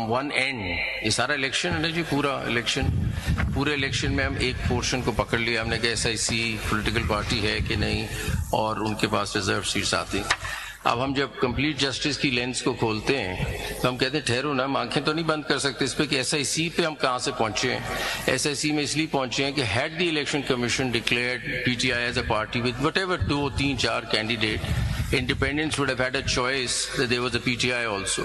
One and ये सारा election है ना जी, पूरे इलेक्शन में हम एक पोर्शन को पकड़ लिया, हमने कहा एसआईसी पॉलिटिकल पार्टी है कि नहीं और उनके पास रिजर्व सीट्स आती। अब हम जब कंप्लीट जस्टिस की लेंस को खोलते हैं तो हम कहते हैं ठहरो ना, हम आंखें तो नहीं बंद कर सकते इस पे कि एसआईसी पे हम कहां से पहुंचे हैं। एसआईसी में इसलिए पहुंचे हैं कि had the election commission declared PTI as a party with whatever 2, 3, 4 candidate, independents would have had a choice that there was a PTI also.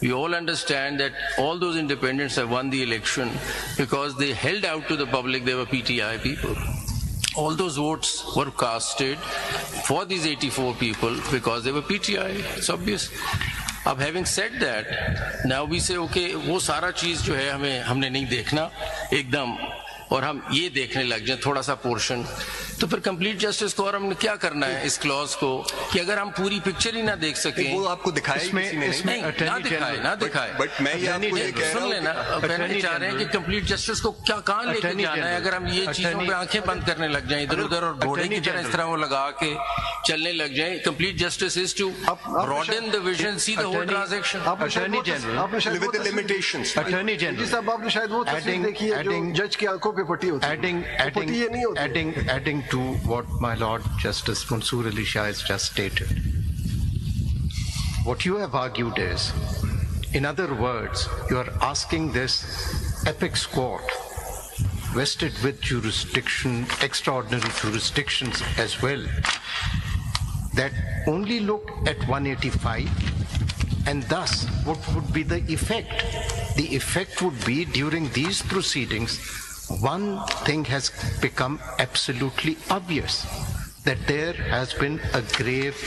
We all understand that all those independents have won the election because they held out to the public they were PTI people. All those votes were casted for these 84 people because they were PTI. It's obvious. अब having said that, now we say okay, वो सारा चीज जो है हमने नहीं देखना एकदम, और हम ये देखने लग जाए थोड़ा सा पोर्शन, तो फिर कंप्लीट जस्टिस को और हमने क्या करना है इस क्लॉज को कि अगर हम पूरी पिक्चर ही ना देख सके। वो आपको दिखाया इसमें ना दिखाए बट मैं ये आपको ये कह रहा हूं, सुन लेना, कहना चाह रहे हैं कि कंप्लीट जस्टिस को क्या कहां लेके जाना है अगर हम ये चीजों पे आंखें बंद करने लग जाएं इधर उधर और घोड़े की तरह इस तरह वो लगा के चलने लग जाएं। Complete justice is to broaden the vision, see the whole transaction. Attorney general live with the limitations. Attorney general ji साहब, आपने शायद वो तस्वीर देखी है जो जज की आंखों पे पट्टी होती है। adding to what my Lord Justice Mansoor Ali Shah has just stated, what you have argued is, in other words, you are asking this apex court vested with jurisdiction, extraordinary jurisdictions as well, that only look at 185, and thus what would be the effect? The effect would be during these proceedings, one thing has become absolutely obvious, that there has been a grave